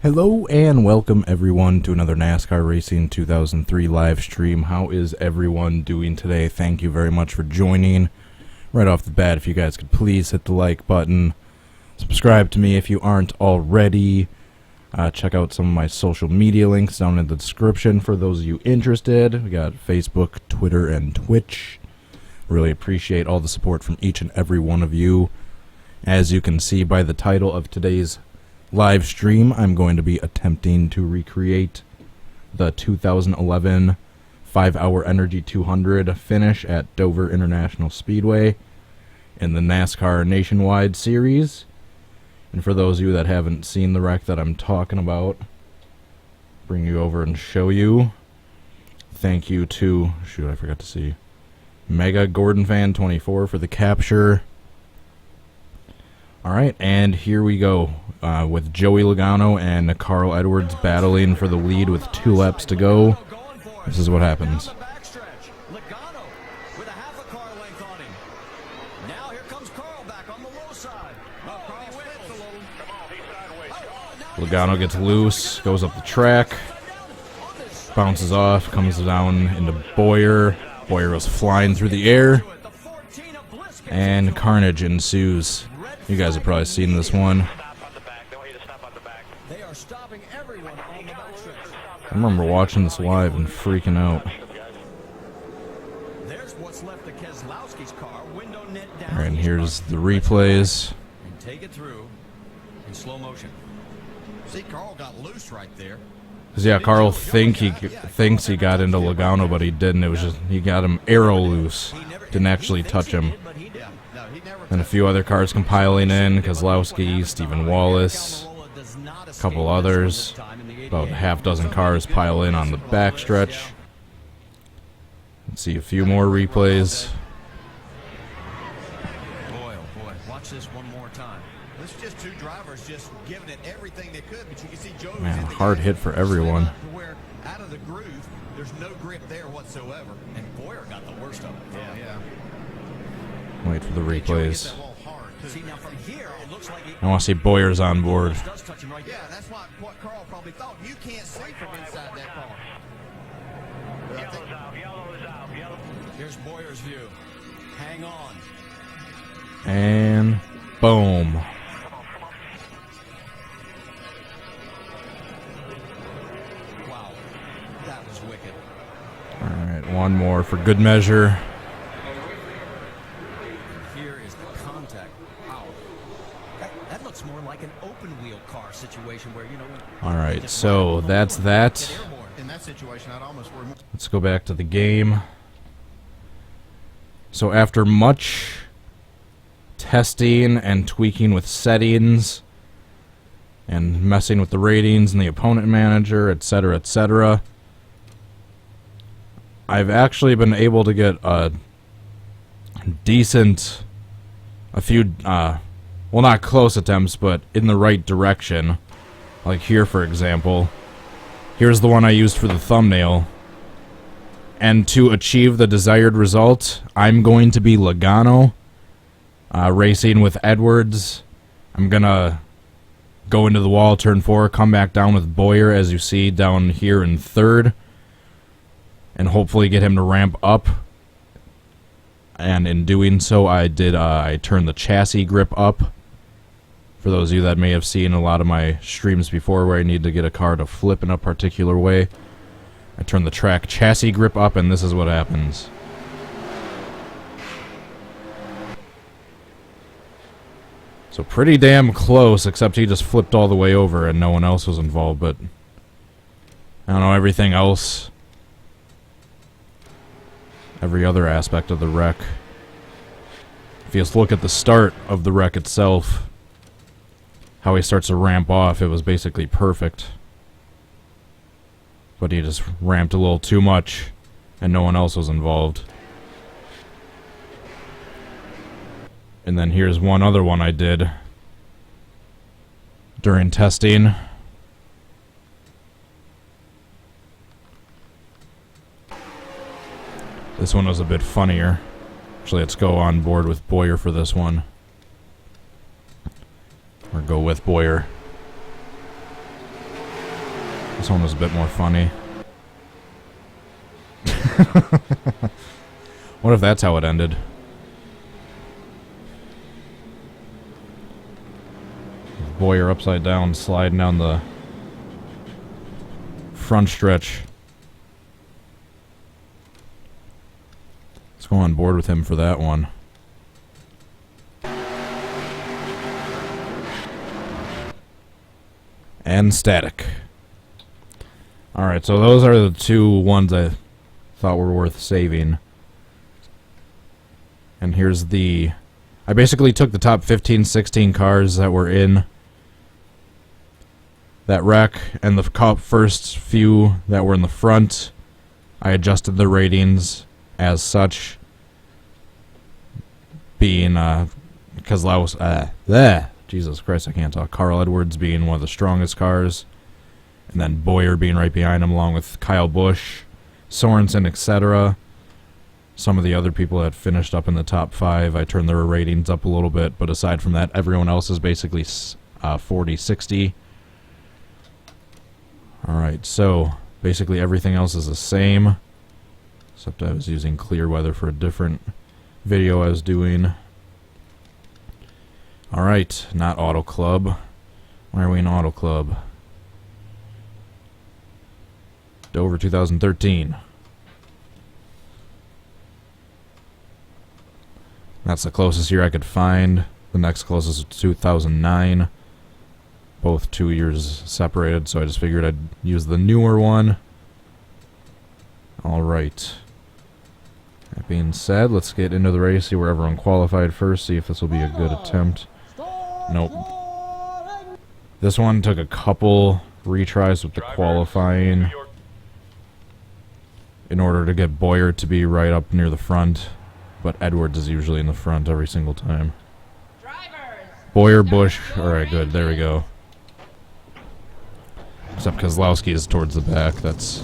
Hello and welcome everyone to another NASCAR Racing 2003 live stream. How is everyone doing today? Thank you very much for joining. Right off the bat, if you guys could please hit the like button. Subscribe to me if you aren't already. Check out some of my social media links down in the description for those of you interested. We got Facebook, Twitter, and Twitch. Really appreciate all the support from each and every one of you. As you can see by the title of today's live stream, I'm going to be attempting to recreate the 2011 5-hour Energy 200 finish at Dover International Speedway in the NASCAR Nationwide Series. And for those of you that haven't seen the wreck that I'm talking about, bring you over and show you. Thank you to, I forgot to see, Mega Gordon Fan 24 for the capture. Alright, and here we go. With Joey Logano and Carl Edwards battling for the lead with 2 laps to go. This is what happens. Logano gets loose, goes up the track, bounces off, comes down into Bowyer. Bowyer goes flying through the air, and carnage ensues. You guys have probably seen this one. I remember watching this live and freaking out. Alright, and here's the replays. Take it through in slow motion. See, Carl got loose right there. Cause yeah, Carl thinks he got into Logano, but he didn't. It was just he got him arrow loose. Didn't actually touch him. And a few other cars compiling in: Keselowski, Stephen Wallace, a couple others. About half dozen cars pile in on the backstretch. Let's see a few more replays. Boy, oh boy, watch this one more time. This is just 2 drivers just giving it everything they could, but you can see Joe. Man, hard hit for everyone. Out of the groove, there's no grip there whatsoever, and Bowyer got the worst of it. Yeah. Wait for the replays. See, now from here, it looks like I want to see Bowyer's on board. Yeah, that's what Carl probably thought. You can't see from inside that car. Yellow's out. Here's Bowyer's view. Hang on. And boom. Wow, that was wicked. Alright, one more for good measure. Here is the contact. Wow. That looks more like an open wheel car situation where, you know. Alright, so that's that. In that situation, I'd almost. Let's go back to the game. So after much testing and tweaking with settings and messing with the ratings and the opponent manager, etc., etc., I've actually been able to get a few, well, not close attempts, but in the right direction. Like here, for example. Here's the one I used for the thumbnail. And to achieve the desired result, I'm going to be Logano, racing with Edwards. I'm going to go into the wall, turn 4, come back down with Bowyer, as you see down here in 3rd. And hopefully get him to ramp up. And in doing so, I turned the chassis grip up. For those of you that may have seen a lot of my streams before where I need to get a car to flip in a particular way, I turn the track chassis grip up, and this is what happens. So pretty damn close, except he just flipped all the way over and no one else was involved, but I don't know, everything else, every other aspect of the wreck. If you just look at the start of the wreck itself, how he starts to ramp off, it was basically perfect. But he just ramped a little too much, and no one else was involved. And then here's one other one I did during testing. This one was a bit funnier. Actually, let's go on board with Bowyer for this one. Or go with Bowyer. This one was a bit more funny. What if that's how it ended? Boyer upside down, sliding down the front stretch. Let's go on board with him for that one. And static. Alright, so those are the two ones I thought were worth saving. And here's the... I basically took the top 15, 16 cars that were in that wreck, and the first few that were in the front. I adjusted the ratings as such, being Jesus Christ, I can't talk. Carl Edwards being one of the strongest cars, and then Boyer being right behind him, along with Kyle Busch, Sorensen, etc. Some of the other people that finished up in the top 5, I turned their ratings up a little bit, but aside from that, everyone else is basically 40, 60. Alright, so basically everything else is the same, except I was using clear weather for a different video I was doing. Alright, not Auto Club. Why are we in Auto Club? Dover 2013. That's the closest year I could find. The next closest was 2009. Both 2 years separated, so I just figured I'd use the newer one. Alright. That being said, let's get into the race, see where everyone qualified first, see if this will be a good attempt. Nope. This one took a couple retries with the qualifying in order to get Boyer to be right up near the front, but Edwards is usually in the front every single time. Boyer, Busch, alright, good, there we go. Except Kozlowski is towards the back, that's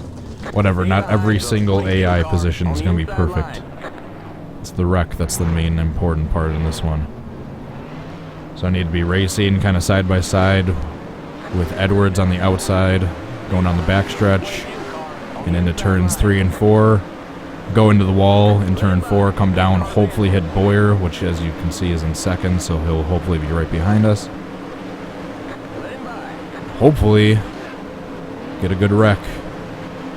whatever, not every single AI position is going to be perfect. It's the wreck that's the main important part in this one. So I need to be racing kind of side by side with Edwards on the outside, going down the backstretch, and into turns 3 and 4. Go into the wall in turn 4, come down, hopefully hit Boyer, which as you can see is in second, so he'll hopefully be right behind us. Hopefully get a good wreck.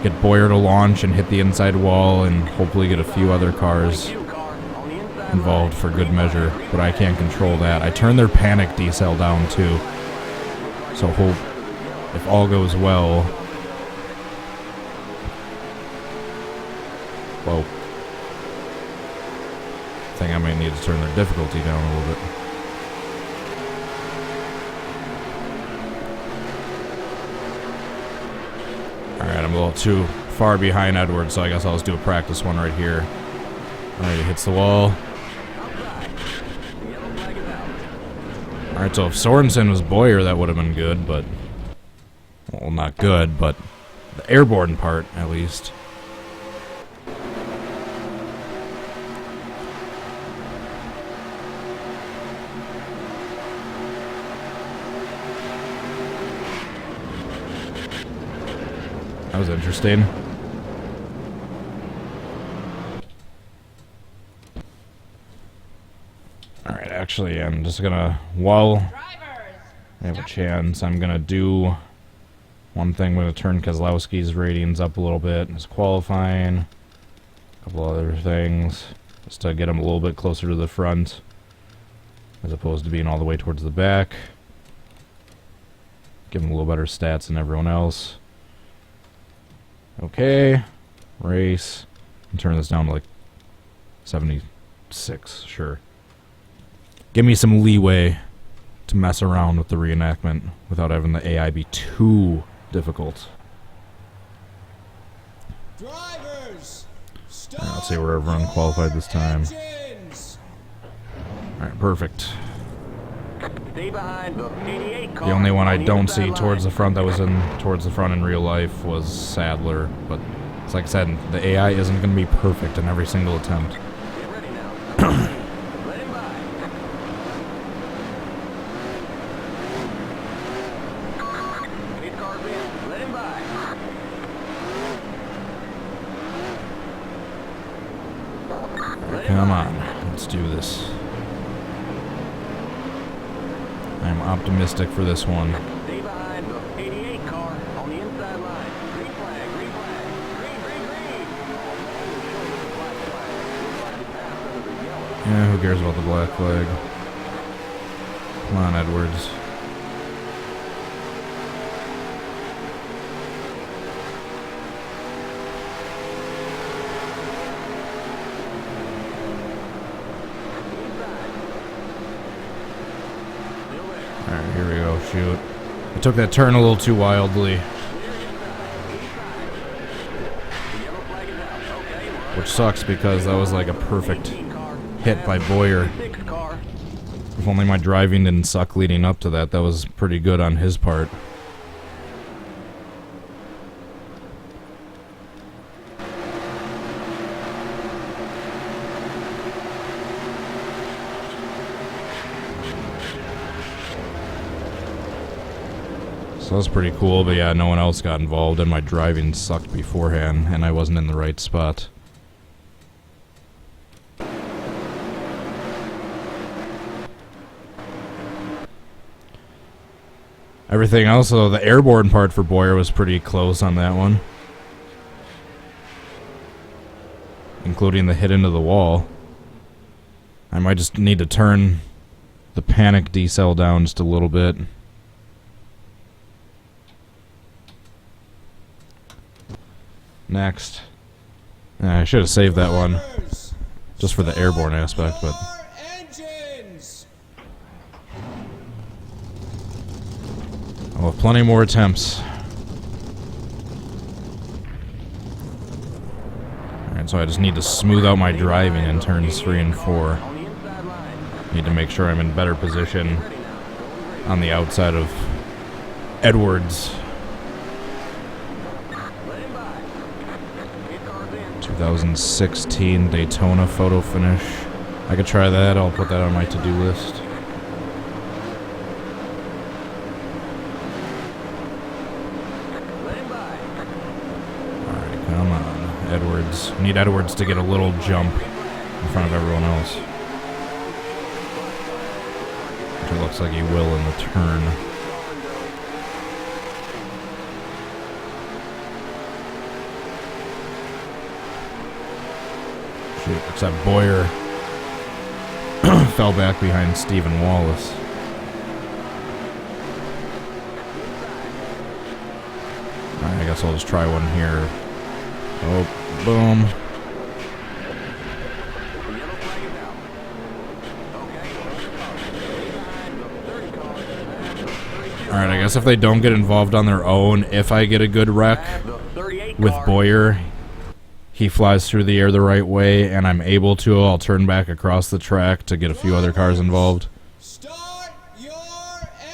Get Boyer to launch and hit the inside wall, and hopefully get a few other cars involved for good measure, but I can't control that. I turned their panic decel down too, so hope if all goes well. Whoa. I think I might need to turn their difficulty down a little bit. Alright, I'm a little too far behind Edwards, so I guess I'll just do a practice one right here. Alright, he hits the wall. Alright, so if Sorensen was Boyer, that would have been good, but... well, not good, but the airborne part, at least. That was interesting. Alright, actually, I'm just gonna, while I have a chance, I'm gonna do one thing. I'm gonna turn Kozlowski's ratings up a little bit, his qualifying, a couple other things, just to get him a little bit closer to the front, as opposed to being all the way towards the back. Give him a little better stats than everyone else. Okay, race, and turn this down to like 76, sure. Give me some leeway to mess around with the reenactment without having the AI be too difficult. Drivers, Alright, let's see where everyone qualified this time. Alright, perfect. The only one I don't see towards the front that was towards the front in real life was Sadler, but it's like I said, the AI isn't going to be perfect in every single attempt. Come on, let's do this. I'm optimistic for this one. Stay behind the 88 car on the inside line. Green flag, green flag. Green, green, green. Black flag. Looks like you passed under the yellow. Yeah, who cares about the black flag? Come on, Edwards. Alright, here we go, shoot. I took that turn a little too wildly. Which sucks because that was like a perfect hit by Boyer. If only my driving didn't suck leading up to that, that was pretty good on his part. So that was pretty cool, but yeah, no one else got involved, and my driving sucked beforehand, and I wasn't in the right spot. Everything else, though, the airborne part for Boyer was pretty close on that one. Including the hit into the wall. I might just need to turn the panic decel down just a little bit. Next. I should have saved that one just for the airborne aspect, but I'll have plenty more attempts. Alright, so I just need to smooth out my driving in turns 3 and 4. Need to make sure I'm in better position on the outside of Edwards. 2016 Daytona photo finish. I could try that. I'll put that on my to-do list. Alright, come on. Edwards. I need Edwards to get a little jump in front of everyone else. Which it looks like he will in the turn. Except Boyer fell back behind Stephen Wallace. Alright, I guess I'll just try one here. Oh, boom. Alright, I guess if they don't get involved on their own, if I get a good wreck with Boyer, he flies through the air the right way, and I'm able to, I'll turn back across the track to get a few other cars involved. Start your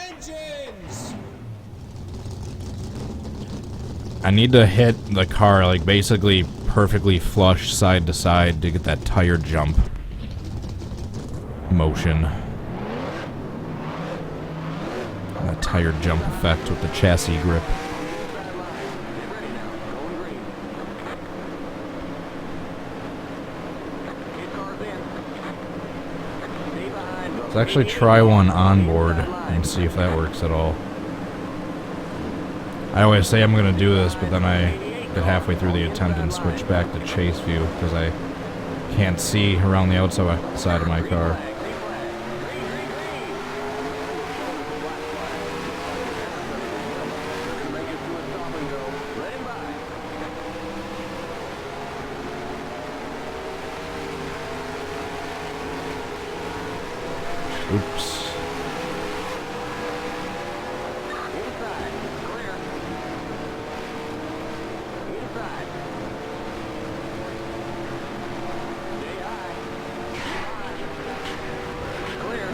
engines. I need to hit the car, like, basically perfectly flush side to side to get that tire jump motion. That tire jump effect with the chassis grip. Let's actually try one on board and see if that works at all. I always say I'm going to do this, but then I get halfway through the attempt and switch back to chase view because I can't see around the outside of my car. Oops.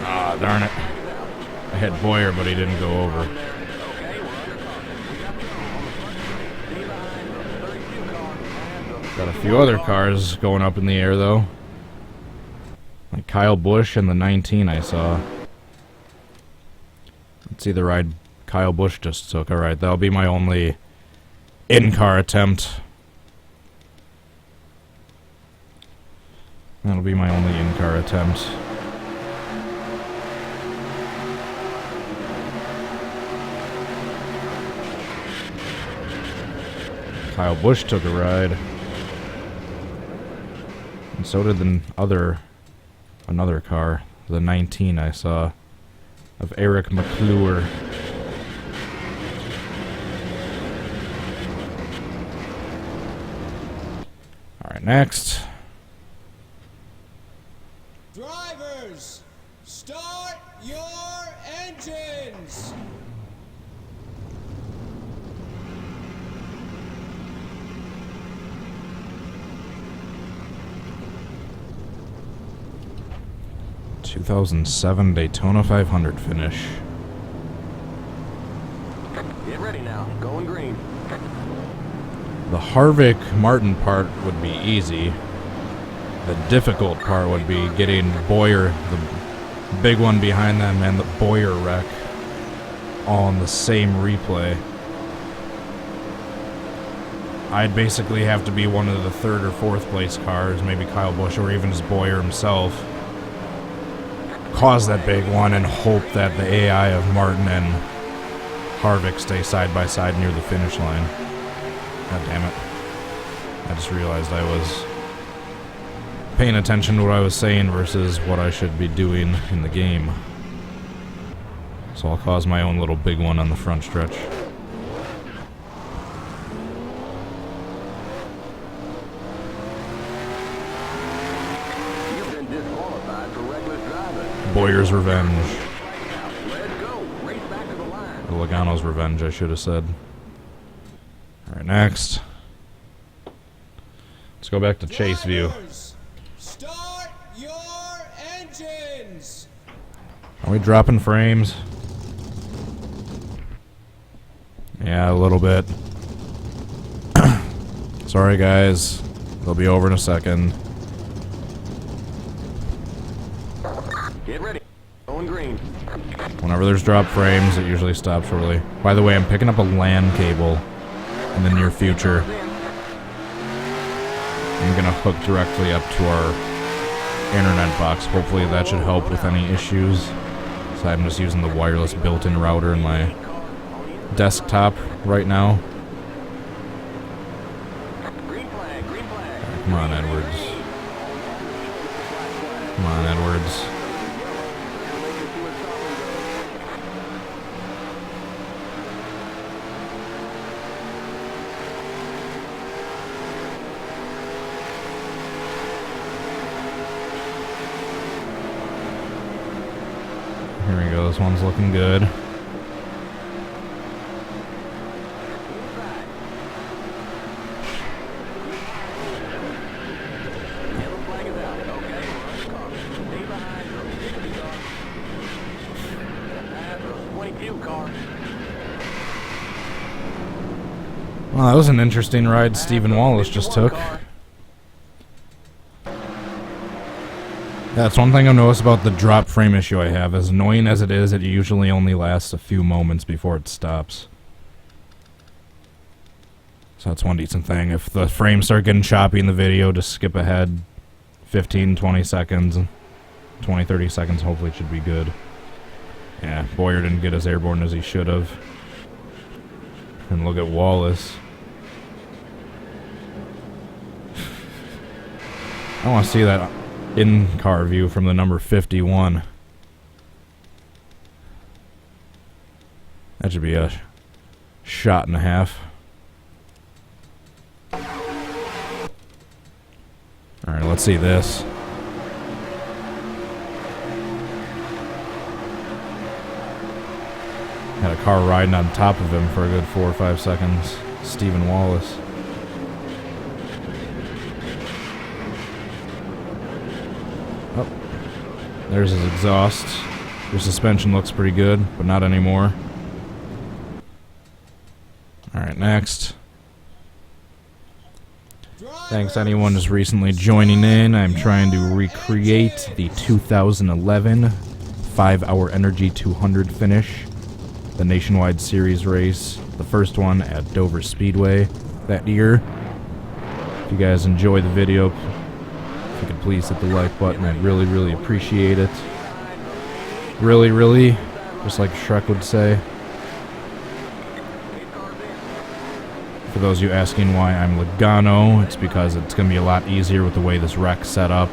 Ah, darn it. I hit Boyer, but he didn't go over. Got a few other cars going up in the air, though. Like Kyle Busch and the 19 I saw. Let's see the ride Kyle Busch just took. Alright, that'll be my only in-car attempt. That'll be my only in-car attempt. Kyle Busch took a ride. And so did another car, the 19 I saw, of Eric McClure. Alright, next. Drivers, start your engines. ...2007 Daytona 500 finish. Get ready now. Going green. The Harvick-Martin part would be easy. The difficult part would be getting Boyer, the big one behind them, and the Boyer wreck all in the same replay. I'd basically have to be one of the third or fourth place cars, maybe Kyle Busch or even just Boyer himself, cause that big one and hope that the AI of Martin and Harvick stay side by side near the finish line. God damn it. I just realized I was paying attention to what I was saying versus what I should be doing in the game. So I'll cause my own little big one on the front stretch. You've been disqualified for reckless driving. Boyer's revenge. Let's go. Race back to the line. Or Logano's revenge, I should have said. Alright, next. Let's go back to chase view. Drivers, start your engines. Are we dropping frames? Yeah, a little bit. Sorry guys, they'll be over in a second. Get ready. Going green. Whenever there's drop frames, it usually stops shortly. By the way, I'm picking up a LAN cable in the near future. I'm gonna hook directly up to our internet box. Hopefully that should help with any issues. So I'm just using the wireless built-in router in my desktop right now. Green flag. Green flag. Come on, Edwards. Come on, Edwards. Here we go, this one's looking good. Yellow flag is out. Okay, we're on the car. Stay behind. Stick to the car. Pass the 22 car. Well, that was an interesting ride Stephen Wallace just took. That's one thing I've noticed about the drop frame issue I have. As annoying as it is, it usually only lasts a few moments before it stops. So that's one decent thing. If the frames start getting choppy in the video, just skip ahead 15, 20 seconds. 20, 30 seconds, hopefully it should be good. Yeah, Boyer didn't get as airborne as he should have. And look at Wallace. I want to see that in-car view from the number 51. That should be a shot and a half. Alright, let's see this. Had a car riding on top of him for a good 4 or 5 seconds. Stephen Wallace. Oh, there's his exhaust. Your suspension looks pretty good, but not anymore. Alright, next. Thanks anyone just recently joining in. I'm trying to recreate the 2011 5-hour Energy 200 finish. The Nationwide Series race. The first one at Dover Speedway that year. If you guys enjoy the video, If you could please hit the like button, I'd really, really appreciate it. Really, really, just like Shrek would say. For those of you asking why I'm Logano, it's because it's going to be a lot easier with the way this wreck's set up.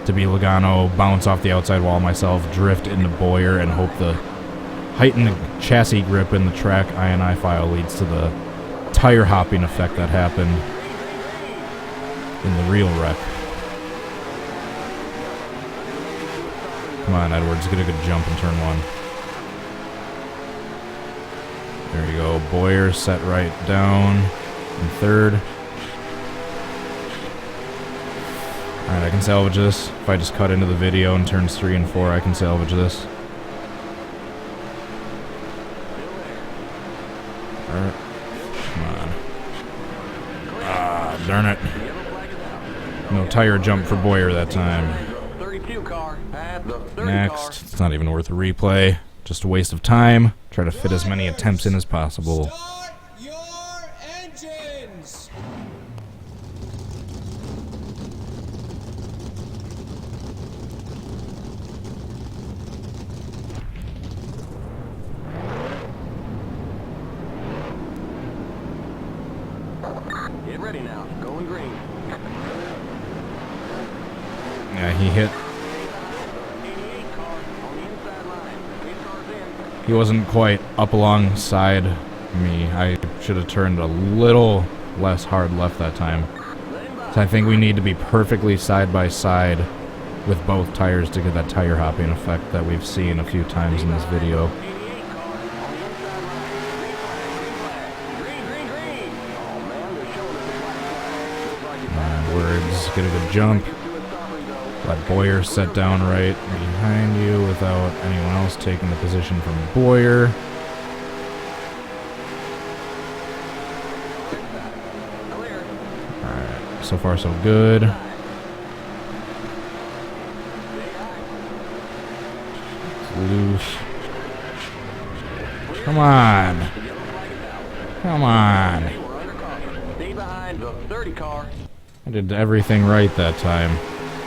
To be Logano, bounce off the outside wall myself, drift into Boyer, and hope the heightened chassis grip in the track INI file leads to the tire hopping effect that happened in the real wreck. Come on, Edwards, get a good jump in turn 1. There you go. Boyer set right down in third. Alright, I can salvage this. If I just cut into the video in turns 3 and 4, I can salvage this. Alright. Come on. Ah, darn it. No tire jump for Boyer that time. Next. It's not even worth a replay. Just a waste of time. Try to fit as many attempts in as possible. Start your engines. Get ready now. Going green. Yeah, he hit. He wasn't quite up alongside me. I should have turned a little less hard left that time. So I think we need to be perfectly side by side with both tires to get that tire hopping effect that we've seen a few times in this video. Words, get a good jump. Let Boyer set down right behind you without anyone else taking the position from Boyer. Alright, so far so good. It's loose. Come on. Come on. Stay behind the 30 car. I did everything right that time.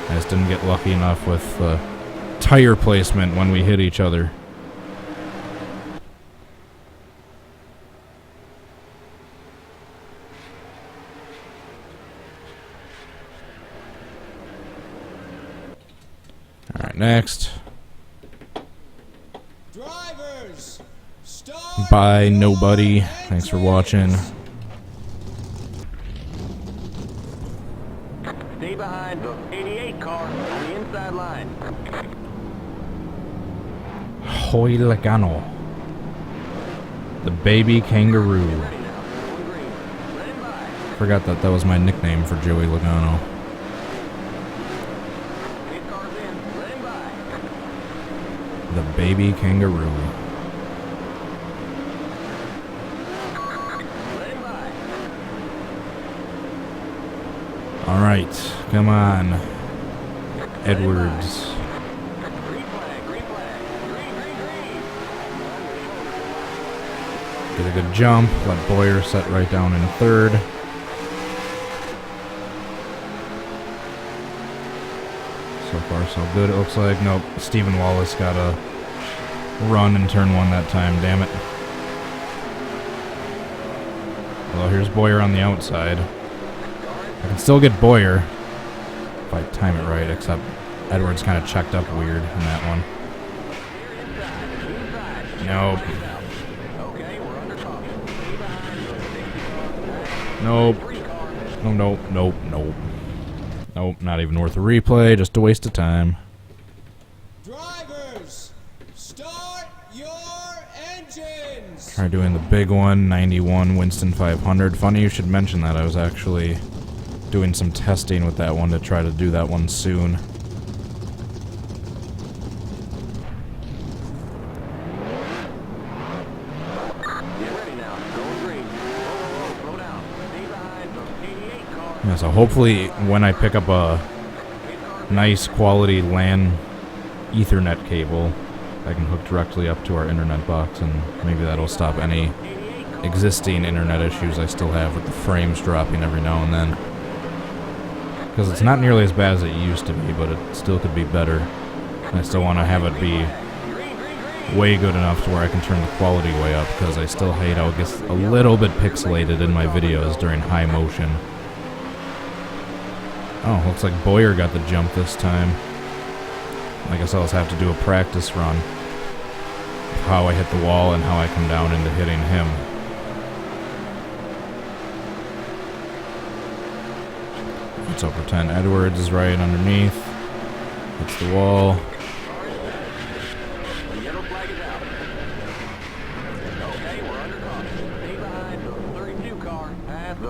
I just didn't get lucky enough with tire placement when we hit each other. Alright, next. Drivers, start Bye, your nobody. Thanks for watching. Stay behind the 88 car on the inside line. Hoy Logano. The baby kangaroo. Ready now. Going green. Let him by. Forgot that was my nickname for Joey Logano. 8 cars in. Let him by. The baby kangaroo. Let him by. Alright, come on. Edwards. Green flag. Green flag. Green, green, green. Get a good jump. Let Boyer set right down in third. So far, so good, it looks like. Nope, Stephen Wallace got a run in turn 1 that time, damn it. Well, here's Boyer on the outside. I can still get Boyer if I time it right, except Edwards kind of checked up weird in that one. Nope. Okay, we're under caution. Stay behind the 60 car. Nope. 3 car. No, nope, nope, nope. Nope, not even worth a replay, just a waste of time. Drivers, start your engines. Try doing the big one, 91 Winston 500. Funny you should mention that. I was actually doing some testing with that one to try to do that one soon. Get ready now. Going green. Whoa, slow down. Stay behind the 88 car. Yeah, so hopefully when I pick up a nice quality LAN Ethernet cable, I can hook directly up to our internet box, and maybe that'll stop any existing internet issues I still have with the frames dropping every now and then. Because it's not nearly as bad as it used to be, but it still could be better. I still want to have it be way good enough to where I can turn the quality way up, because I still hate how it gets a little bit pixelated in my videos during high motion. Oh, looks like Boyer got the jump this time. I guess I'll just have to do a practice run of how I hit the wall and how I come down into hitting him. Let's all pretend Edwards is right underneath. Hits the wall.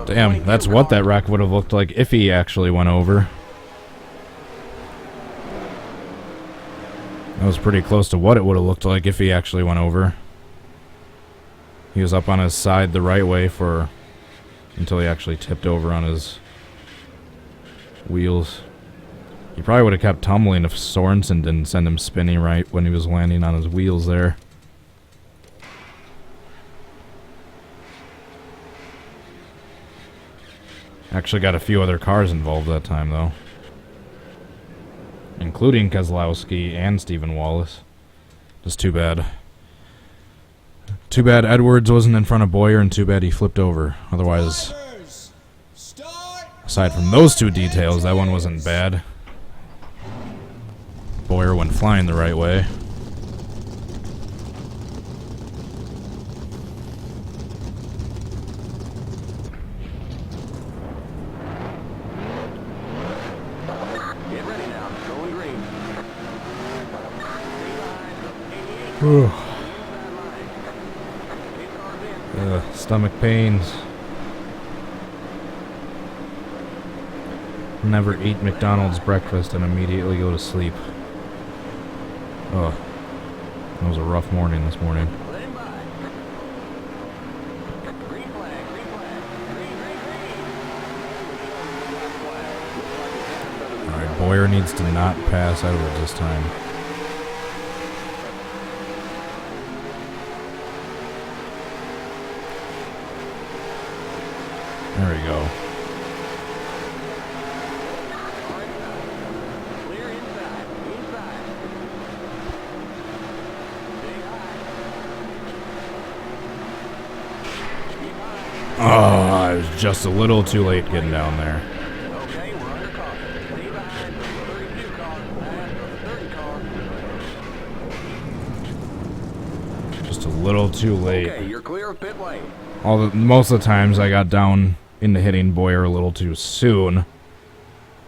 Damn, that's what that wreck would have looked like if he actually went over. That was pretty close to what it would have looked like if he actually went over. He was up on his side the right way until he actually tipped over on his wheels. He probably would have kept tumbling if Sorensen didn't send him spinning right when he was landing on his wheels there. Actually got a few other cars involved that time, though. Including Keselowski and Stephen Wallace. Just too bad. Too bad Edwards wasn't in front of Boyer, and too bad he flipped over. Otherwise, aside from those two details, that one wasn't bad. Boyer went flying the right way. Stomach pains. Never eat McDonald's breakfast and immediately go to sleep. Ugh. That was a rough morning this morning. Alright, Boyer needs to not pass Edwards this time. There we go. Oh, I was just a little too late getting down there. Just a little too late. Okay, you're clear of pit lane. Most of the times I got down into hitting Boyer a little too soon,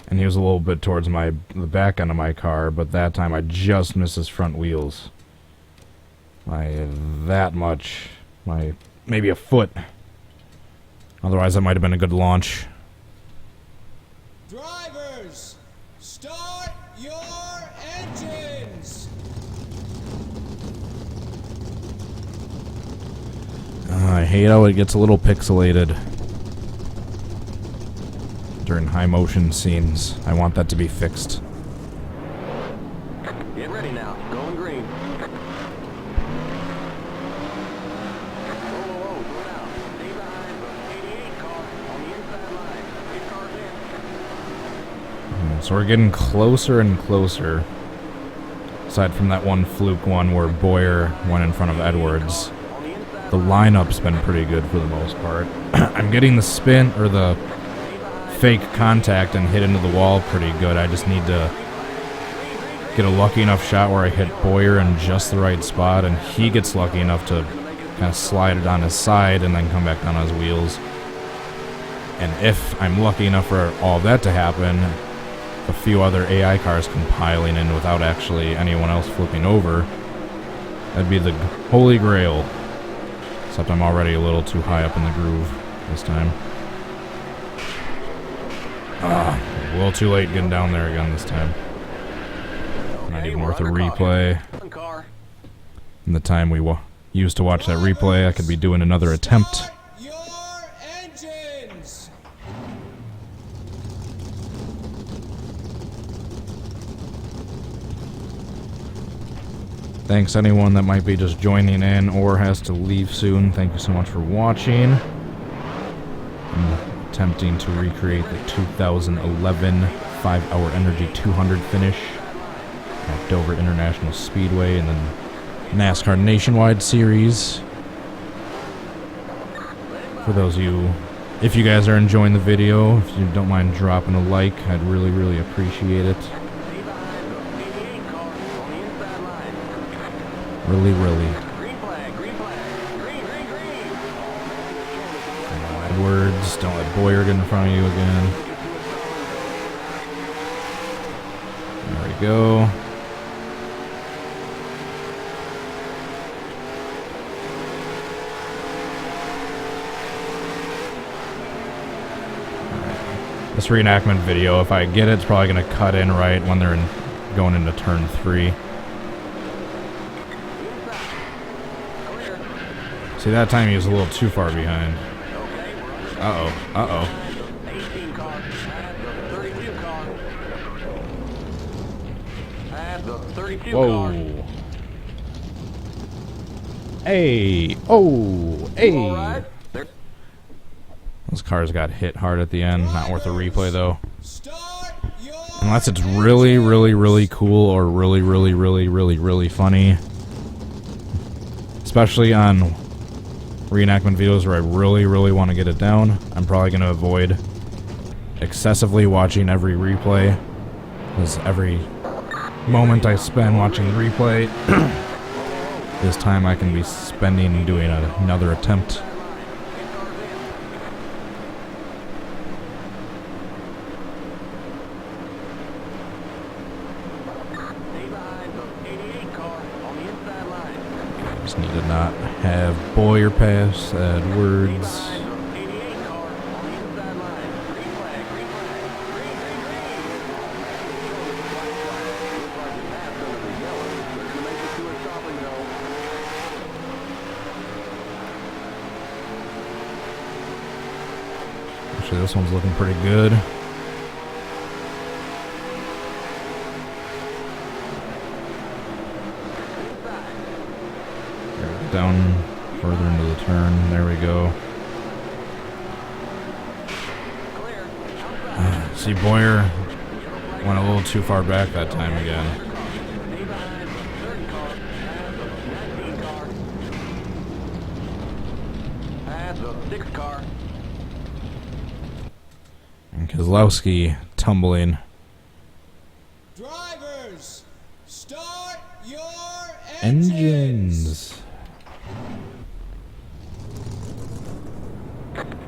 and he was a little bit towards the back end of my car, but that time I just missed his front wheels by that much, maybe a foot. Otherwise that might have been a good launch. Drivers, start your engines. I hate how it gets a little pixelated during high motion scenes. I want that to be fixed. Get ready now. Going green. Whoa, slow down. Stay behind the 88 car on the inside line. 8 cars in. So we're getting closer and closer. Aside from that one fluke one where Boyer went in front of Edwards, the lineup's been pretty good for the most part. I'm getting the spin, or the fake contact and hit into the wall pretty good. I just need to get a lucky enough shot where I hit Boyer in just the right spot, and he gets lucky enough to kind of slide it on his side and then come back down on his wheels. And if I'm lucky enough for all that to happen, a few other AI cars compiling in without actually anyone else flipping over, that'd be the holy grail. Except I'm already a little too high up in the groove this time. A little too late getting down there again this time. Not even worth a replay. In the time we used to watch that replay, I could be doing another attempt. Start your engines. Thanks anyone that might be just joining in or has to leave soon. Thank you so much for watching. And attempting to recreate the 2011 5-hour Energy 200 finish at Dover International Speedway and then NASCAR Nationwide Series. For those of you, if you guys are enjoying the video, if you don't mind dropping a like, I'd really, really appreciate it. Really, really. Edwards, don't let Boyer get in front of you again. There we go. This reenactment video, if I get it, it's probably going to cut in right when they're going into turn 3. See, that time he was a little too far behind. Uh-oh, uh-oh. 18 car, the 32 car. The 32 car. Whoa. Hey, oh, hey. Right. Those cars got hit hard at the end. Not worth a replay, though. Start your Unless it's really, really, really cool or really, really, really, really, really funny. Especially on reenactment videos where I really, really want to get it down. I'm probably going to avoid excessively watching every replay. Because every moment I spend watching the replay is time I can be spending doing another attempt. Just need to not have Boyer pass Edwards. Actually, this one's looking pretty good. Down further into the turn. There we go. See, Boyer went a little too far back that time again. And Kozlowski tumbling. drivers. Start your Engines.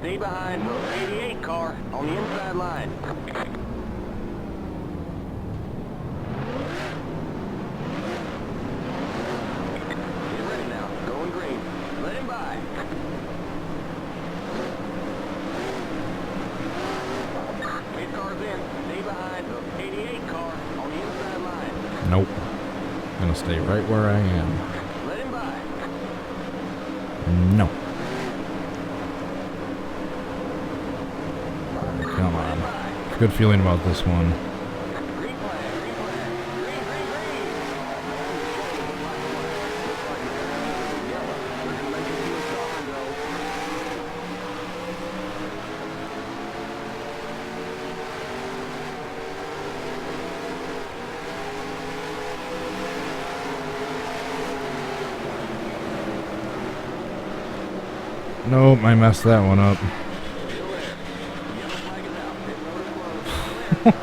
Stay behind the 88 car on the inside line. Get ready now. Going green. Let him by. Eight cars in. Stay behind the 88 car on the inside line. Nope. Gonna stay right where I am. Let him by. No. Come on. Good feeling about this one. Green flag. Green flag. Green, green, green. Yellow. They're gonna make it to a stop and go. Nope, I messed that one up. That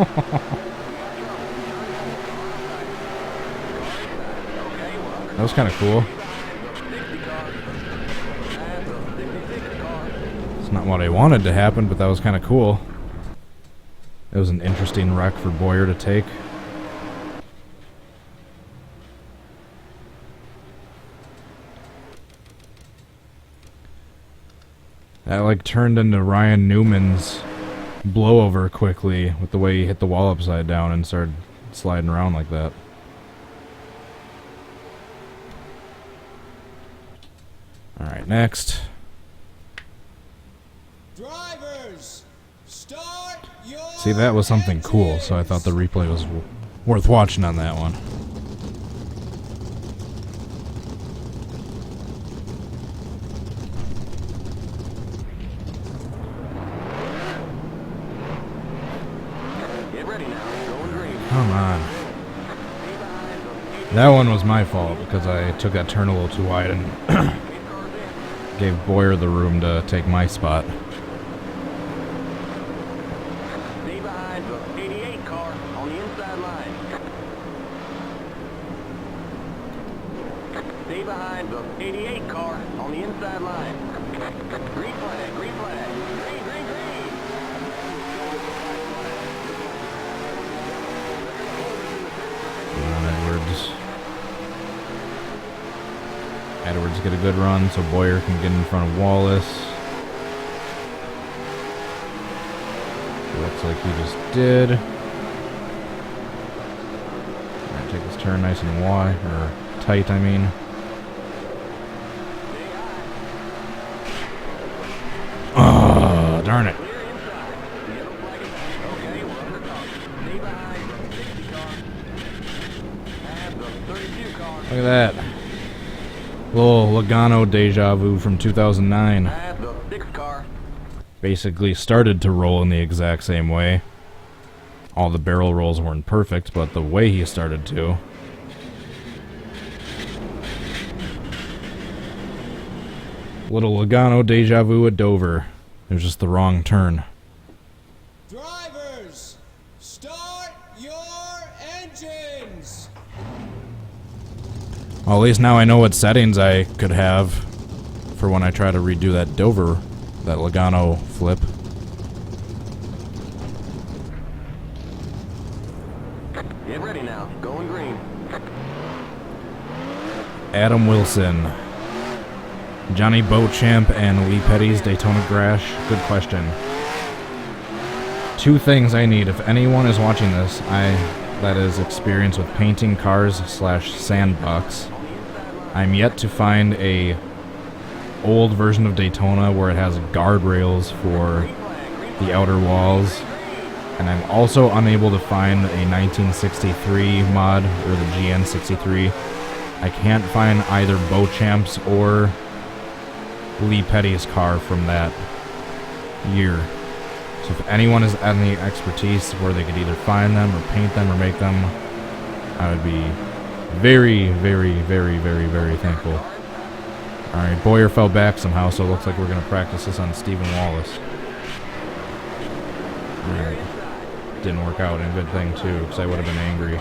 was kind of cool. It's not what I wanted to happen, but that was kind of cool. It was an interesting wreck for Boyer to take. That like turned into Ryan Newman's blowover quickly with the way he hit the wall upside down and started sliding around like that. Alright, next. drivers. Start your See, that was something cool, so I thought the replay was worth watching on that one. Come on. That one was my fault because I took that turn a little too wide and gave Boyer the room to take my spot. Stay behind the 88 car on the inside line. Stay behind the 88 car on the inside line. Green flag, green flag. Green, green, green. Come on, Edwards. Edwards get a good run so Boyer can get in front of Wallace. Looks like he just did. Alright, take this turn nice and wide, or tight, I mean. Oh, darn it. Look at that. Little Logano deja vu from 2009. Basically started to roll in the exact same way. All the barrel rolls weren't perfect, but the way he started to. Little Logano deja vu at Dover. It was just the wrong turn. Drivers, start your engines. Well, at least now I know what settings I could have for when I try to redo that Dover, that Logano flip. Get ready now. Going green. Adam Wilson. Johnny Beauchamp and Lee Petty's Daytona Grash. Good question. Two things I need if anyone is watching this, that is experience with painting cars / sandbox. I'm yet to find a old version of Daytona where it has guardrails for the outer walls. And I'm also unable to find a 1963 mod or the GN63. I can't find either Beauchamp's or Lee Petty's car from that year. So if anyone has any expertise where they could either find them or paint them or make them, I would be very, very, very, very, very thankful. Alright, Boyer fell back somehow, so it looks like we're going to practice this on Stephen Wallace. Alright. Didn't work out, and a good thing too, because I would have been angry.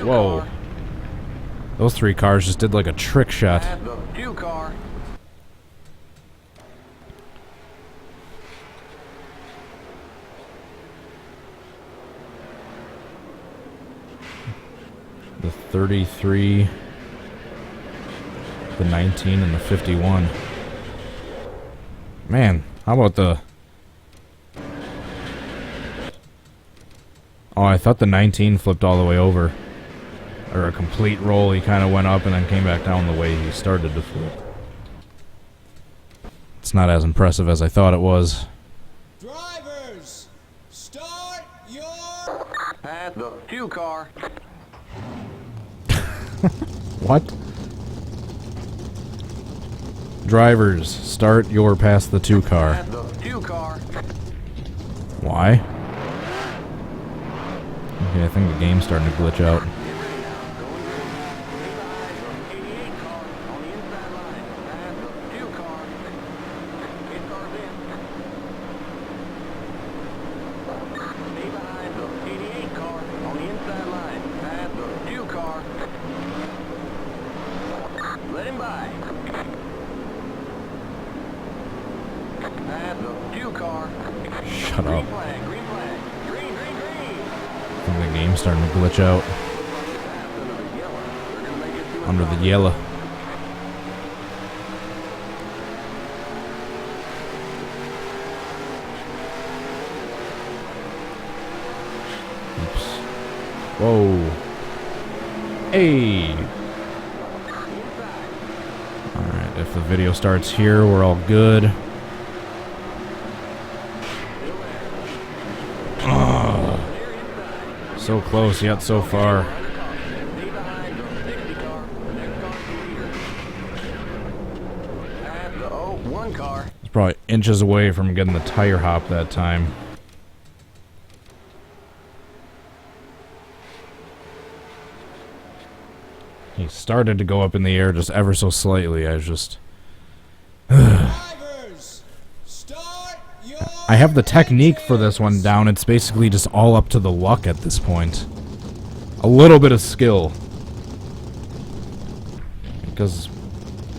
Whoa. Those three cars just did like a trick shot. The 33, the 19, and the 51. Man, how about the... Oh, I thought the 19 flipped all the way over. Or a complete roll, he kind of went up and then came back down the way he started to flip. It's not as impressive as I thought it was. Drivers, start your... Pass the 2 car. What? Drivers, start your past the 2 car. Pass the 2 car. Why? Okay, I think the game's starting to glitch out. Let him by. Pass the 2 car. Shut up. Green flag, green flag. Green, green, green. I think the game's starting to glitch out. Under the yellow. Oops. Whoa. Hey. Alright, if the video starts here, we're all good. So close, yet so far. Probably inches away from getting the tire hop that time. He started to go up in the air just ever so slightly. I was just... Drivers, start your I have the technique for this one down. It's basically just all up to the luck at this point. A little bit of skill. Because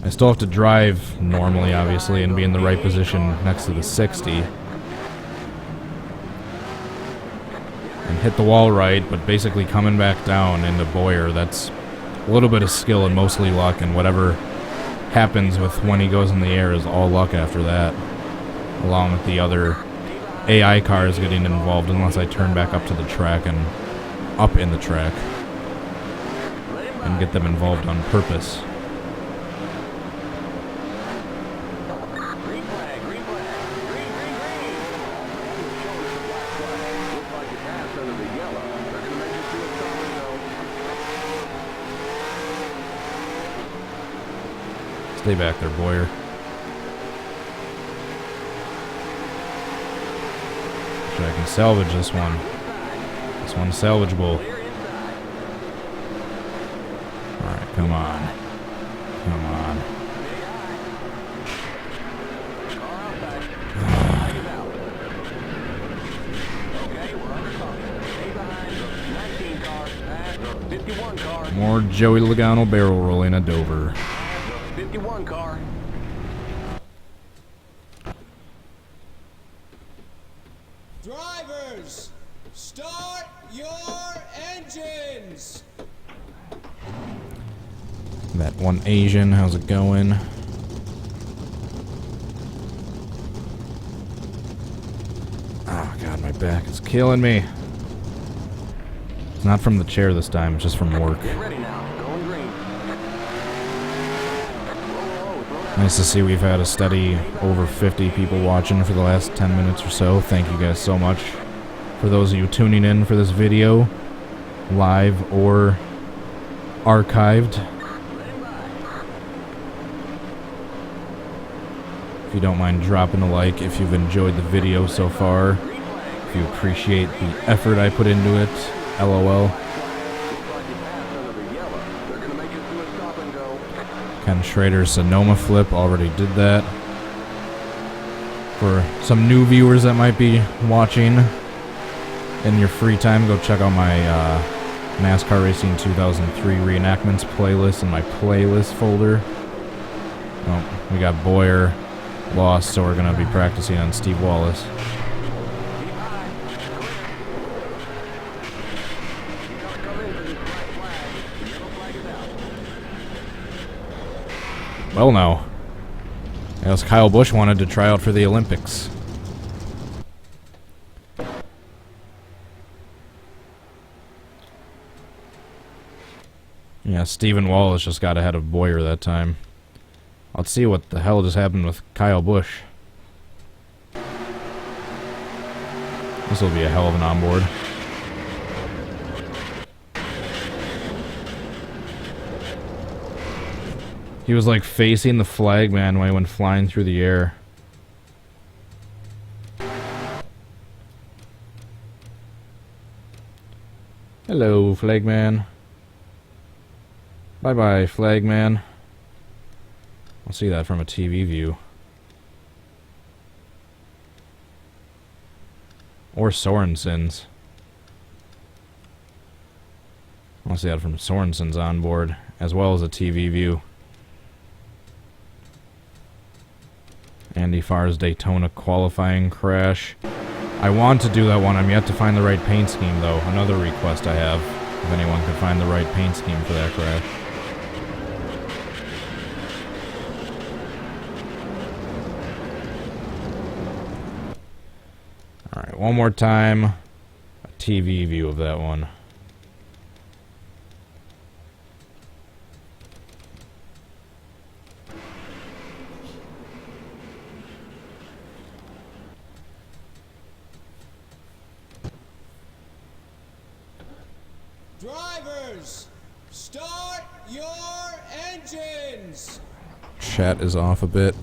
I still have to drive normally, obviously, and be in the right position next to the 60. And hit the wall right, but basically coming back down into Boyer, that's a little bit of skill and mostly luck, and whatever happens with when he goes in the air is all luck after that. Along with the other AI cars getting involved, unless I turn back up to the track and up in the track and get them involved on purpose. Green flag, green flag. Green, green, green. Looks like you passed under the yellow. They're going to make it to a stop and go. Stay back there, Boyer. Sure, I can salvage this one. This one's salvageable. Alright, come on. Come on. More Joey Logano barrel rolling at Dover. 51 car. drivers, start your engines. That one Asian, how's it going? Oh god, my back is killing me. It's not from the chair this time, it's just from work. Get ready now. Going green. Nice to see we've had a steady over 50 people watching for the last 10 minutes or so. Thank you guys so much. For those of you tuning in for this video, live or archived. If you don't mind dropping a like if you've enjoyed the video so far. If you appreciate the effort I put into it, LOL. Ken Schrader's Sonoma flip, already did that. For some new viewers that might be watching in your free time, go check out my NASCAR Racing 2003 reenactments playlist in my playlist folder. Oh, we got Boyer lost, so we're going to be practicing on Steve Wallace. Well, no. I guess Kyle Busch wanted to try out for the Olympics. Yeah, Stephen Wallace just got ahead of Boyer that time. Let's see what the hell just happened with Kyle Busch. This will be a hell of an onboard. He was like facing the flag man when he went flying through the air. Hello, flagman. Bye-bye, flagman. I'll see that from a TV view. Or Sorensen's. I'll see that from Sorensen's onboard, as well as a TV view. Andy Farr's Daytona qualifying crash. I want to do that one. I'm yet to find the right paint scheme, though. Another request I have, if anyone could find the right paint scheme for that crash. Alright, one more time. A TV view of that one. Drivers, start your engines. Chat is off a bit.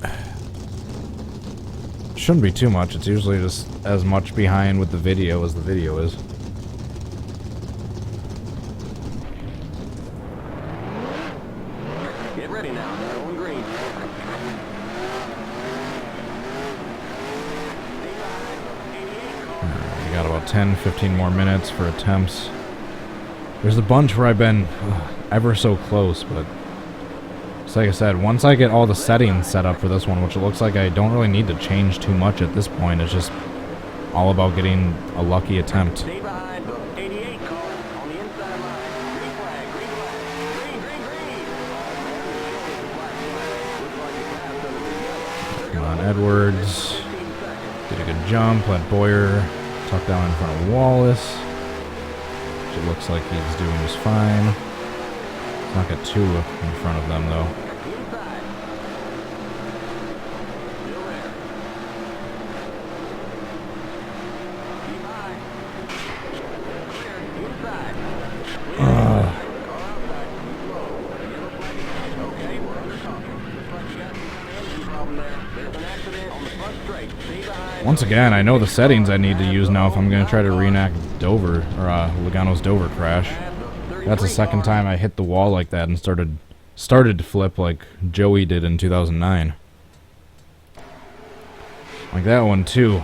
Shouldn't be too much. It's usually just as much behind with the video as the video is. Get ready now. Going green. We got about 10-15 more minutes for attempts. There's a bunch where I've been ever so close, but just like I said, once I get all the settings set up for this one, which it looks like I don't really need to change too much at this point, it's just all about getting a lucky attempt. Stay behind the 88 car on the inside line. Green flag, green flag. Green, green, green. Black flag. Looks like you passed under the yellow. Come on, Edwards. Did a good jump. Let Boyer tuck down in front of Wallace. It looks like he's doing just fine. Let's not get two in front of them, though. Inside. Still there. Keep high. Clear. Inside. Clear. Car outside. Slow. Yellow flag. Okay, we're under caution. Looks like you got some kind of engine problem there. There's an accident on the front straight. Stay behind. Once again, I know the settings I need to use now if I'm going to try to reenact Dover, or Logano's Dover crash. That's the second time I hit the wall like that and started to flip like Joey did in 2009. Like that one too.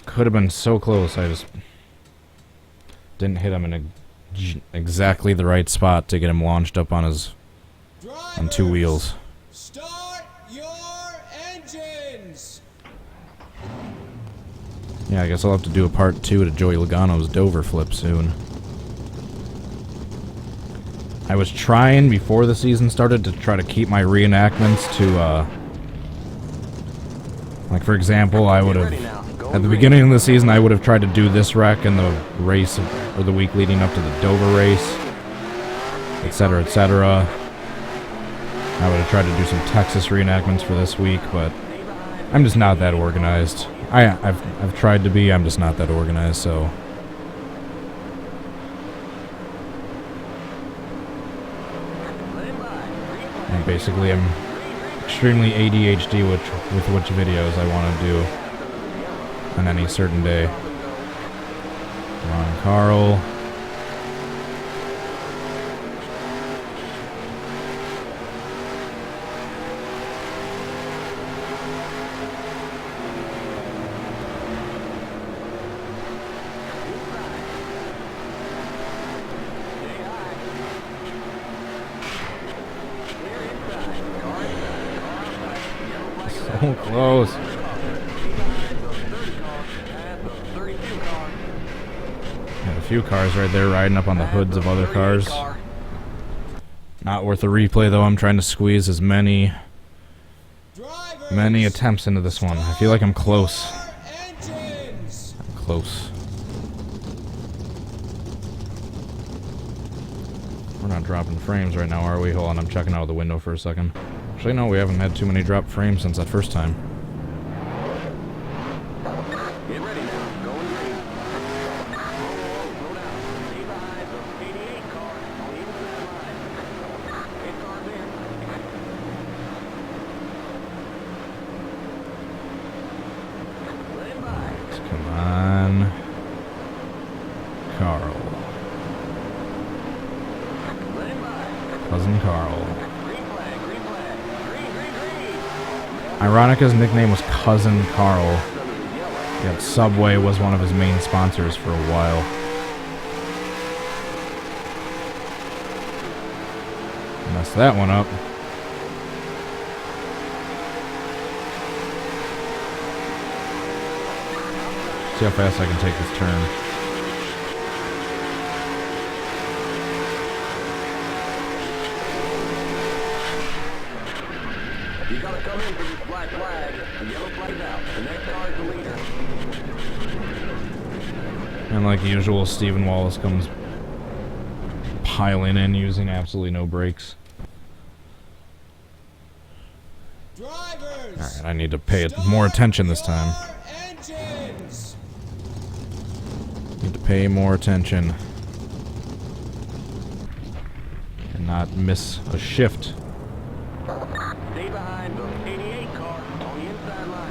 Could have been so close. I just didn't hit him in exactly the right spot to get him launched up on his two wheels. Start your engines. Yeah, I guess I'll have to do a part 2 to Joey Logano's Dover flip soon. I was trying before the season started to try to keep my reenactments to, like for example, I would have, at the beginning of the season, I would have tried to do this wreck in the race, or the week leading up to the Dover race, etc., etc. I would have tried to do some Texas reenactments for this week, but I'm just not that organized. I've tried to be, I'm just not that organized, so... And basically I'm extremely ADHD with which videos I want to do on any certain day. Come on, Carl. So close. Got a few cars right there riding up on the hoods of other cars. Not worth a replay though. I'm trying to squeeze as many attempts into this one. I feel like I'm close. I'm close. We're not dropping frames right now, are we? Hold on, I'm checking out the window for a second. Actually, no, we haven't had too many drop frames since that first time. Get ready now. Going green. Slow down. Stay behind the 88 car on the inside line. 8 cars in. Stand by. Come on. Carl. Stand by. Cousin Carl. Green flag, green flag. Green, green, green. Ironica's nickname was Cousin Carl. Under the yellow. Yet Subway was one of his main sponsors for a while. Messed that one up. See how fast I can take this turn. You gotta come in for this black flag. The yellow flag's out. The next car is the leader. And like usual, Stephen Wallace comes piling in using absolutely no brakes. Drivers. Alright, I need to pay more attention this time. Engines. Need to pay more attention. And not miss a shift. Stay behind the 88 car on the inside line.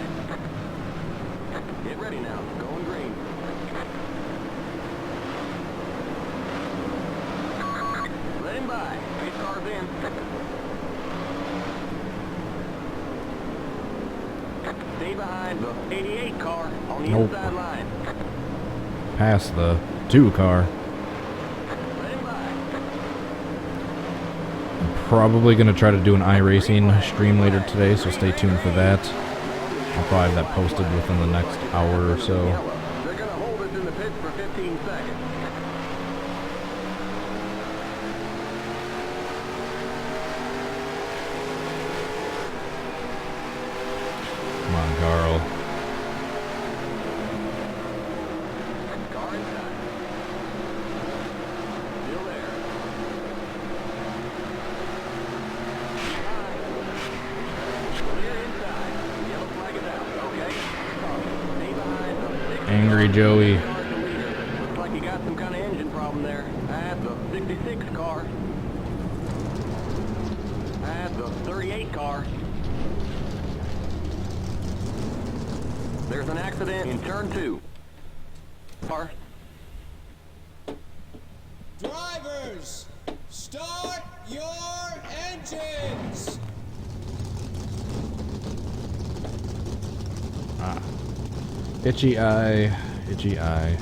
Stay behind the 88 car on the Nope. inside line. Past the 2 car. Let him by. Probably going to try to do an iRacing stream later today, so stay tuned for that. I'll probably have that posted within the next hour or so. Yellow. They're going to hold us in the pits for 15 seconds. Come on, Carl. Car inside. Still there. Clear inside. Yellow flag is out. Okay. Stay behind the 6 Angry Joey. cars to leader. Looks like you got some kind of engine problem there. At the 66 car. At the 38 car. There's an accident in turn 2. Car. Drivers, start your engines. Itchy eye. Itchy eye.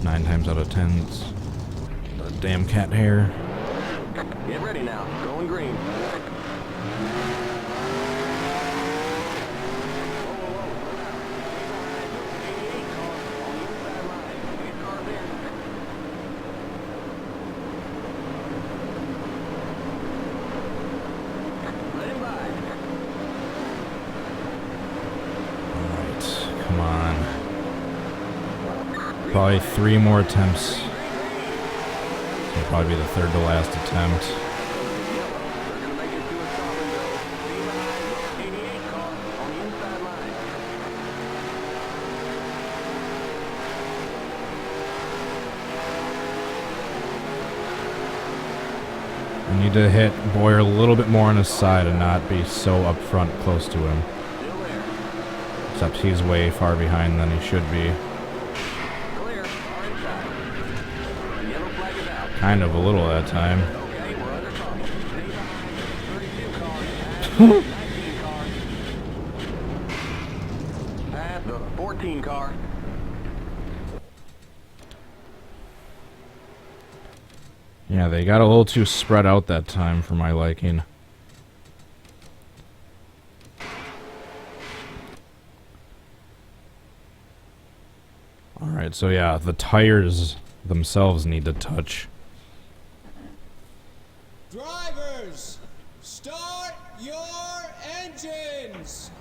9 times out of 10, it's the damn cat hair. Get ready now. Going green. Alright, come on. Probably 3 more attempts. It'll probably be the 3rd to last attempt. I need to hit Boyer a little bit more on his side and not be so up front close to him. Except he's way far behind than he should be. Kind of a little at a time. At the 14 car. Yeah, they got a little too spread out that time for my liking. Alright, so yeah, the tires themselves need to touch. Drivers, start your engines.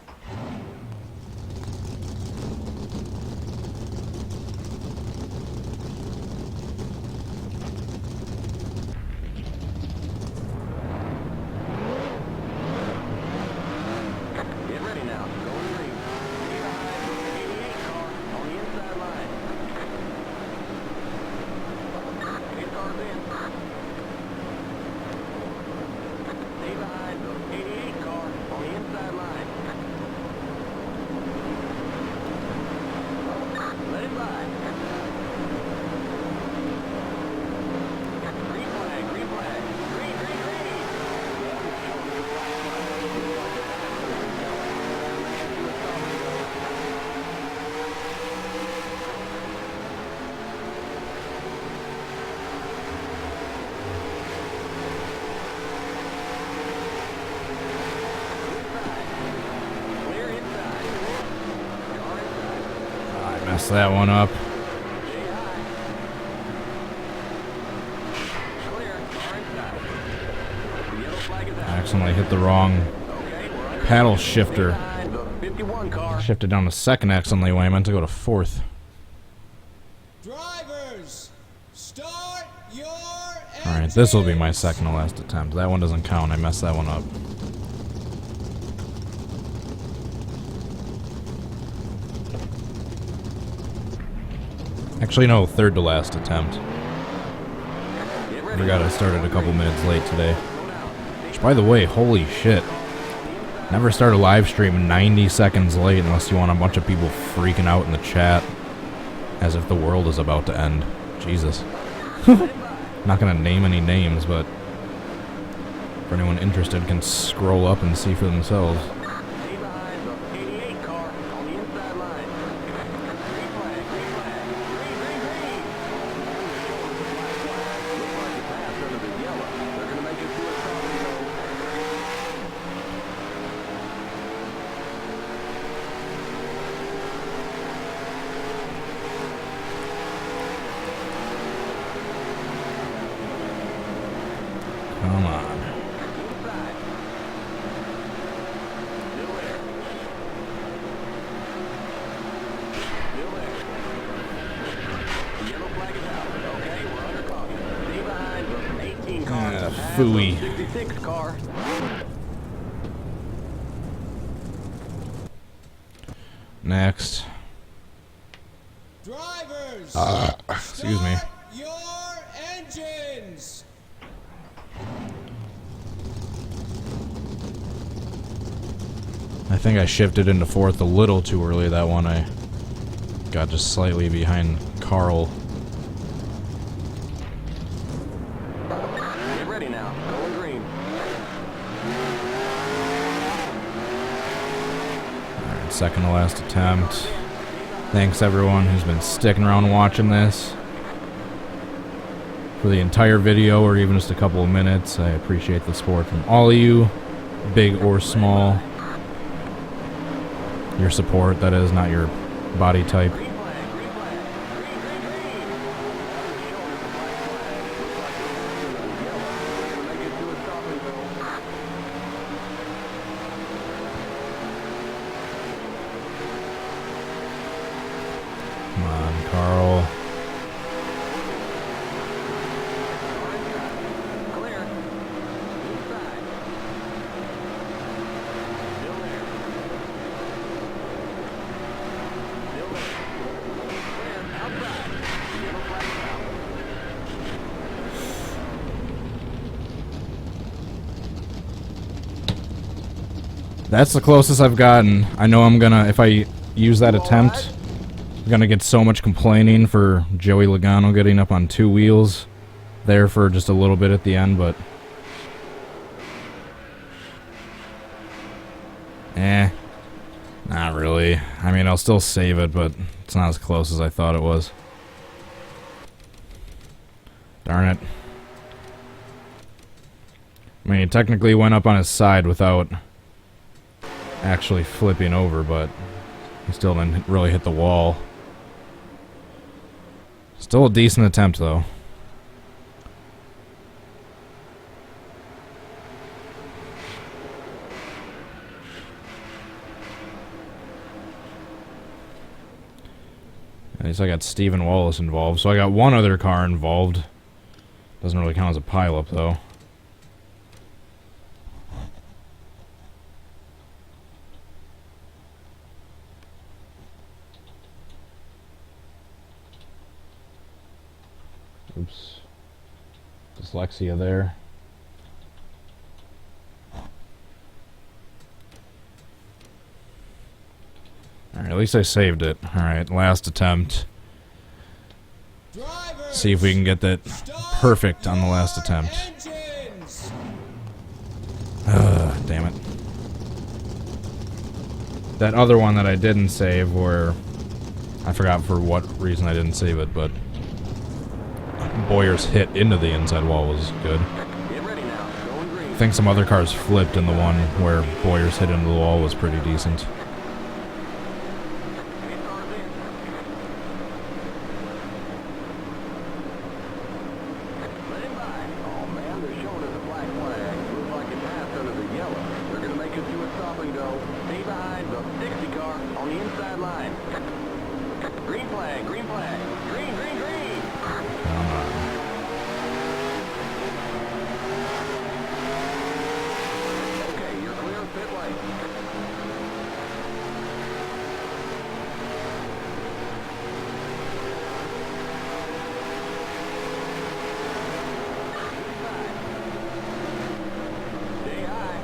Get ready now. Going green. Stay behind the 88 car on the inside line. 8 cars in. Stay behind the 88 car on the inside line. Let him by. Green flag, green flag. Green, green, green. Clear inside. Car inside. I messed that one up. Stay high. Clear. Car inside. The yellow flag is I out. accidentally hit the wrong Okay, we're under. paddle Stay shifter. behind the 51 car. Shifted down to 2nd accidentally when I meant to go to 4th. Drivers, start your engines. Alright, this will be my 2nd to last attempt. That one doesn't count, I messed that one up. Actually, no, 3rd to last attempt. Get ready. Forgot I started a couple minutes late today. Which, by the way, holy shit. Never start a live stream 90 seconds late unless you want a bunch of people freaking out in the chat. As if the world is about to end. Jesus. Not gonna name any names, but for anyone interested can scroll up and see for themselves. Stay Phooey. 66 car. Next. Drivers, Excuse me. start your engines. I think I shifted into fourth a little too early that one. I got just slightly behind Carl. Get ready now. Going green. Alright, second to last attempt. Thanks everyone who's been sticking around watching this for the entire video or even just a couple of minutes. I appreciate the support from all of you, big or small. Your support, that is, not your body type. Green flag, green flag. Green, green, green. Make it to a stop and go. Come on, Carl. Clear. Inside. Still there. Still there. Clear. Outside. Yellow flag out. That's the closest I've gotten. I know I'm gonna, if I use that attempt, I'm gonna get so much complaining for Joey Logano getting up on two wheels there for just a little bit at the end, but not really. I mean, I'll still save it, but it's not as close as I thought it was. Darn it. I mean, he technically went up on his side without actually flipping over, but he still didn't really hit the wall. Still a decent attempt, though. At least I got Stephen Wallace involved, so I got one other car involved. Doesn't really count as a pileup, though. Oops. Dyslexia there. Alright, at least I saved it. Alright, last attempt. Drivers, See if we can get that perfect on the last attempt. engines. Damn it. That other one that I didn't save, where I forgot for what reason I didn't save it, but Boyer's hit into the inside wall was good. Get ready now. Going green. I think some other cars flipped, and the one where Boyer's hit into the wall was pretty decent. Let him by. Oh man, they're showing us a black flag. Looks like it passed under the yellow. They're gonna make it to a stop and go. Stay behind the 60 car on the inside line. Green flag, green flag. Green, green, green. Okay, you're clear of pit lane. Stay high.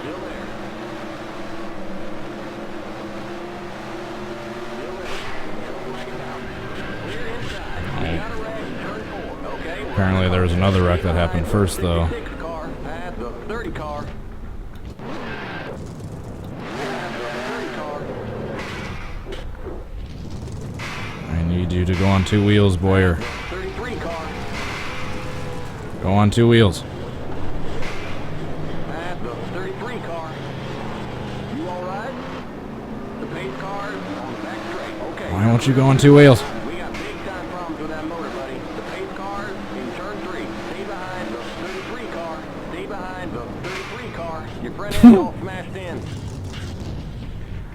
Still there. Still there. Yellow flag is out. Clear inside. We got a wreck. Turn 4. Okay. Apparently there was another wreck that happened first, though. 66 car past the 30 car. Past the 30 car. I need you to go on two wheels, Boyer. 33 car. Go on two wheels. Past the 33 car. You alright? The pace car on the back straight. Okay. Why won't you go on two wheels? We got big time problems with that motor, buddy. The pace car in turn 3. Stay behind the 33 car. Stay behind the 33 car. Your front end all smashed in.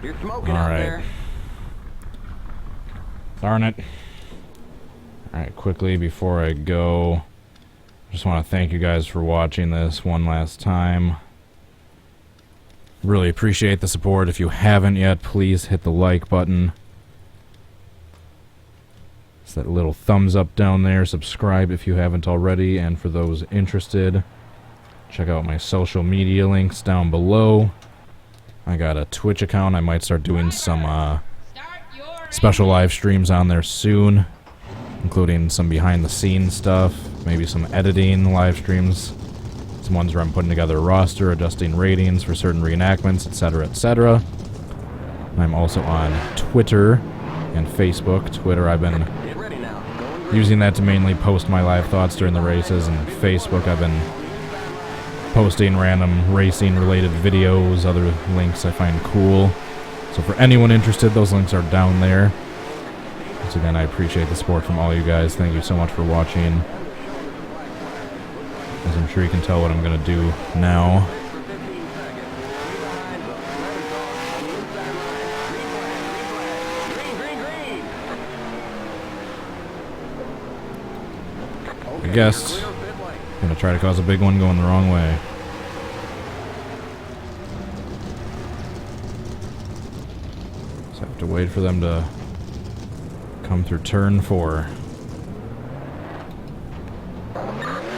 You're smoking out Alright. there. Darn it. Alright, quickly before I go, Just want to thank you guys for watching this one last time. Really appreciate the support. If you haven't yet, please hit the like button. It's that little thumbs up down there. Subscribe if you haven't already. And for those interested, check out my social media links down below. I got a Twitch account. I might start doing some special live streams on there soon, including some behind the scenes stuff, maybe some editing live streams, some ones where I'm putting together a roster, adjusting ratings for certain reenactments, etc., etc. I'm also on Twitter and Facebook. Twitter, I've been using that to mainly post my live thoughts during the races, and Facebook, I've been posting random racing related videos, other links I find cool. So for anyone interested, those links are down there. Once again, I appreciate the support from all you guys. Thank you so much for watching. As I'm sure you can tell what I'm going to do now. I guess I'm going to try to cause a big one going the wrong way. Just have to wait for them to come through turn 4.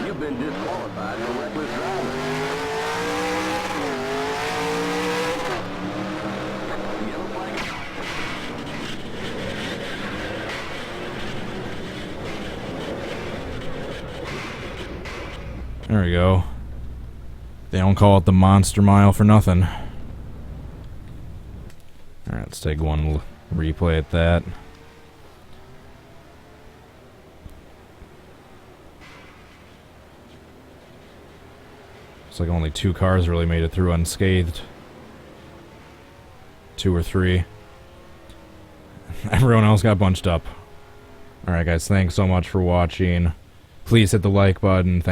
You've been disqualified for reckless driving. Yellow flag. There we go. They don't call it the Monster Mile for nothing. Alright, let's take one replay at that. Looks like only 2 cars really made it through unscathed. 2 or 3. Everyone else got bunched up. Alright guys, thanks so much for watching. Please hit the like button.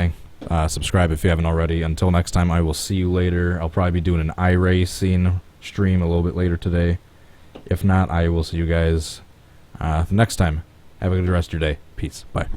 Subscribe if you haven't already. Until next time, I will see you later. I'll probably be doing an iRacing stream a little bit later today. If not, I will see you guys next time. Have a good rest of your day. Peace. Bye.